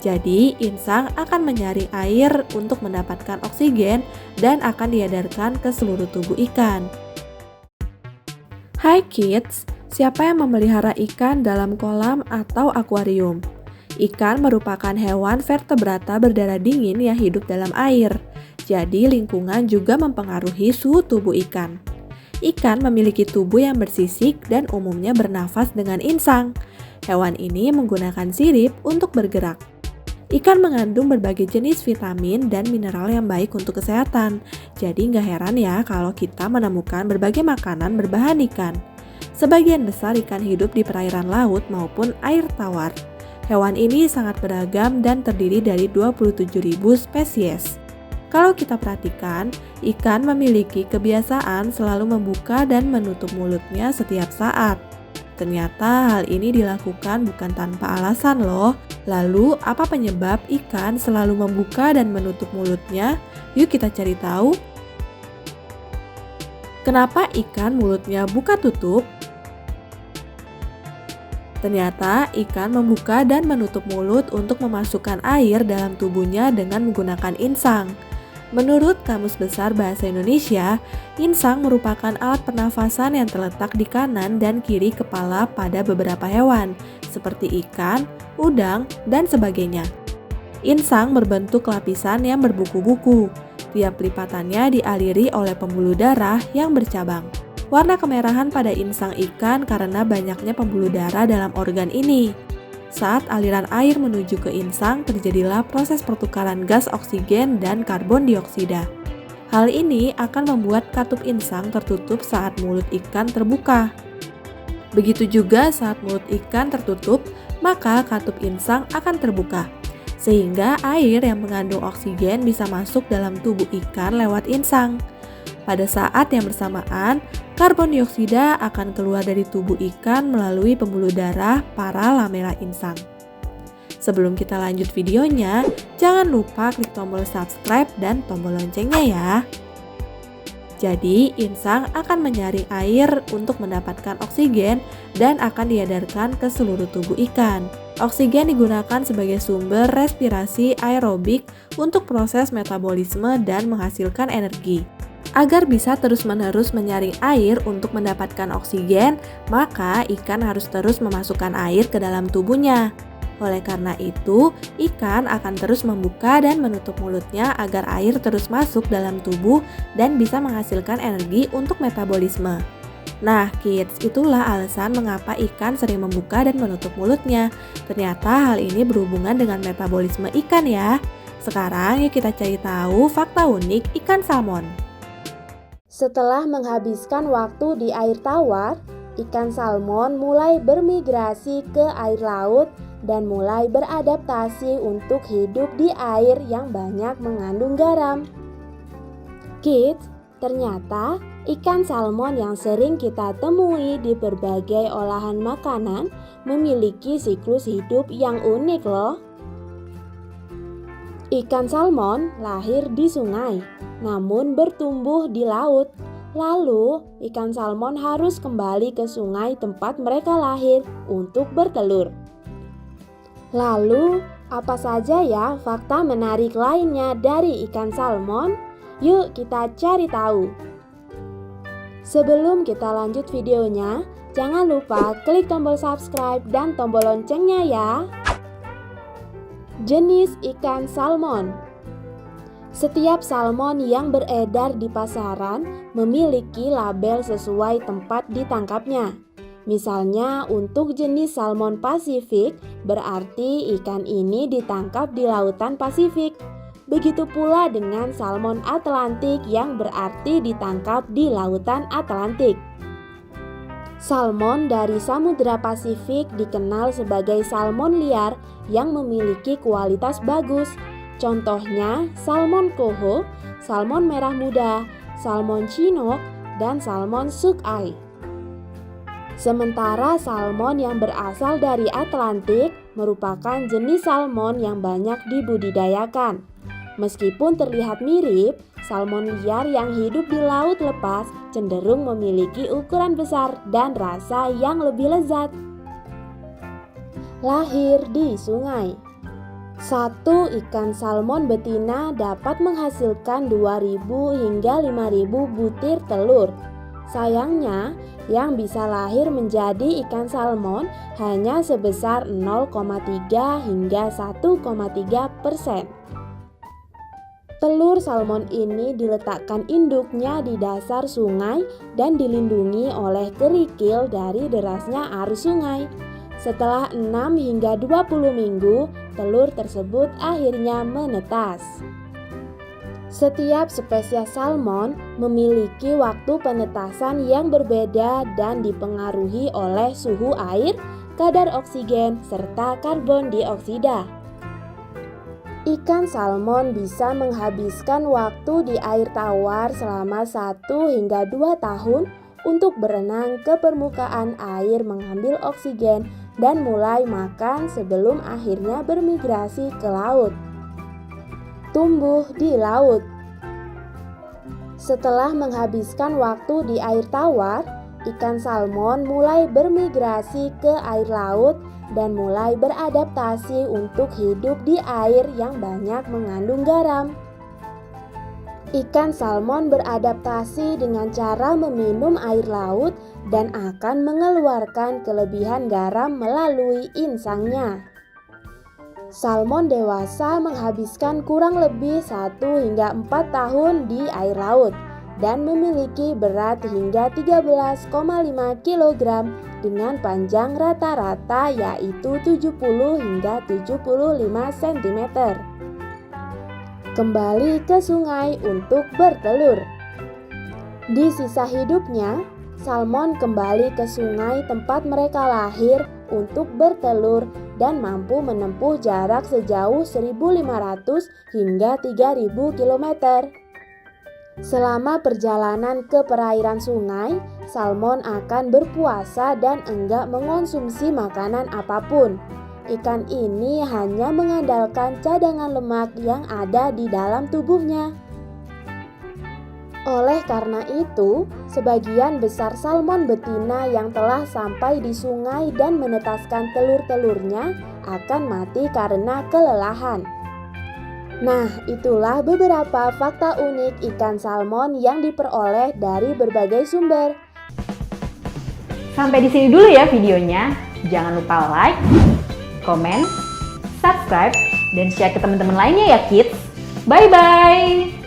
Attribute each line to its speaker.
Speaker 1: Jadi, insang akan menyaring air untuk mendapatkan oksigen dan akan diedarkan ke seluruh tubuh ikan. Hai kids, siapa yang memelihara ikan dalam kolam atau akuarium? Ikan merupakan hewan vertebrata berdarah dingin yang hidup dalam air. Jadi, lingkungan juga mempengaruhi suhu tubuh ikan. Ikan memiliki tubuh yang bersisik dan umumnya bernafas dengan insang. Hewan ini menggunakan sirip untuk bergerak. Ikan mengandung berbagai jenis vitamin dan mineral yang baik untuk kesehatan. Jadi nggak heran ya kalau kita menemukan berbagai makanan berbahan ikan. Sebagian besar ikan hidup di perairan laut maupun air tawar. Hewan ini sangat beragam dan terdiri dari 27.000 spesies. Kalau kita perhatikan, ikan memiliki kebiasaan selalu membuka dan menutup mulutnya setiap saat. Ternyata hal ini dilakukan bukan tanpa alasan loh. Lalu, apa penyebab ikan selalu membuka dan menutup mulutnya? Yuk kita cari tahu. Kenapa ikan mulutnya buka tutup? Ternyata ikan membuka dan menutup mulut untuk memasukkan air dalam tubuhnya dengan menggunakan insang. Menurut Kamus Besar Bahasa Indonesia, insang merupakan alat pernafasan yang terletak di kanan dan kiri kepala pada beberapa hewan, seperti ikan, udang, dan sebagainya. Insang berbentuk lapisan yang berbuku-buku. Tiap lipatannya dialiri oleh pembuluh darah yang bercabang. Warna kemerahan pada insang ikan karena banyaknya pembuluh darah dalam organ ini. Saat aliran air menuju ke insang, terjadilah proses pertukaran gas oksigen dan karbon dioksida. Hal ini akan membuat katup insang tertutup saat mulut ikan terbuka. Begitu juga saat mulut ikan tertutup, maka katup insang akan terbuka, sehingga air yang mengandung oksigen bisa masuk dalam tubuh ikan lewat insang. Pada saat yang bersamaan, karbon dioksida akan keluar dari tubuh ikan melalui pembuluh darah para lamela insang. Sebelum kita lanjut videonya, jangan lupa klik tombol subscribe dan tombol loncengnya ya. Jadi, insang akan menyaring air untuk mendapatkan oksigen dan akan diedarkan ke seluruh tubuh ikan. Oksigen digunakan sebagai sumber respirasi aerobik untuk proses metabolisme dan menghasilkan energi. Agar bisa terus-menerus menyaring air untuk mendapatkan oksigen, maka ikan harus terus memasukkan air ke dalam tubuhnya. Oleh karena itu, ikan akan terus membuka dan menutup mulutnya agar air terus masuk dalam tubuh dan bisa menghasilkan energi untuk metabolisme. Nah, kids, itulah alasan mengapa ikan sering membuka dan menutup mulutnya. Ternyata hal ini berhubungan dengan metabolisme ikan ya. Sekarang yuk kita cari tahu fakta unik ikan salmon.
Speaker 2: Setelah menghabiskan waktu di air tawar, ikan salmon mulai bermigrasi ke air laut dan mulai beradaptasi untuk hidup di air yang banyak mengandung garam. Kids, ternyata ikan salmon yang sering kita temui di berbagai olahan makanan memiliki siklus hidup yang unik loh. Ikan salmon lahir di sungai, namun bertumbuh di laut. Lalu, ikan salmon harus kembali ke sungai tempat mereka lahir untuk bertelur. Lalu, apa saja ya fakta menarik lainnya dari ikan salmon? Yuk kita cari tahu. Sebelum kita lanjut videonya, jangan lupa klik tombol subscribe dan tombol loncengnya ya. Jenis ikan salmon. Setiap salmon yang beredar di pasaran memiliki label sesuai tempat ditangkapnya. Misalnya untuk jenis salmon Pasifik, berarti ikan ini ditangkap di lautan Pasifik. Begitu pula dengan salmon Atlantik yang berarti ditangkap di lautan Atlantik. Salmon dari Samudra Pasifik dikenal sebagai salmon liar yang memiliki kualitas bagus. Contohnya salmon coho, salmon merah muda, salmon chinook, dan salmon sockeye. Sementara salmon yang berasal dari Atlantik merupakan jenis salmon yang banyak dibudidayakan. Meskipun terlihat mirip, salmon liar yang hidup di laut lepas cenderung memiliki ukuran besar dan rasa yang lebih lezat. Lahir di sungai. Satu ikan salmon betina dapat menghasilkan 2.000 hingga 5.000 butir telur. Sayangnya, yang bisa lahir menjadi ikan salmon hanya sebesar 0,3 hingga 1,3%. Telur salmon ini diletakkan induknya di dasar sungai dan dilindungi oleh kerikil dari derasnya arus sungai. Setelah 6 hingga 20 minggu, telur tersebut akhirnya menetas. Setiap spesies salmon memiliki waktu penetasan yang berbeda dan dipengaruhi oleh suhu air, kadar oksigen, serta karbon dioksida. Ikan salmon bisa menghabiskan waktu di air tawar selama 1 hingga 2 tahun untuk berenang ke permukaan air mengambil oksigen dan mulai makan sebelum akhirnya bermigrasi ke laut. Tumbuh di laut. Setelah menghabiskan waktu di air tawar, ikan salmon mulai bermigrasi ke air laut dan mulai beradaptasi untuk hidup di air yang banyak mengandung garam. Ikan salmon beradaptasi dengan cara meminum air laut dan akan mengeluarkan kelebihan garam melalui insangnya. Salmon dewasa menghabiskan kurang lebih 1 hingga 4 tahun di air laut dan memiliki berat hingga 13,5 kg dengan panjang rata-rata yaitu 70 hingga 75 cm. Kembali ke sungai untuk bertelur. Di sisa hidupnya, salmon kembali ke sungai tempat mereka lahir untuk bertelur dan mampu menempuh jarak sejauh 1.500 hingga 3.000 km. Selama perjalanan ke perairan sungai, salmon akan berpuasa dan enggak mengonsumsi makanan apapun. Ikan ini hanya mengandalkan cadangan lemak yang ada di dalam tubuhnya. Oleh karena itu, sebagian besar salmon betina yang telah sampai di sungai dan menetaskan telur-telurnya akan mati karena kelelahan. Nah, itulah beberapa fakta unik ikan salmon yang diperoleh dari berbagai sumber.
Speaker 3: Sampai di sini dulu ya videonya. Jangan lupa like, komen, subscribe, dan share ke teman-teman lainnya ya kids. Bye-bye!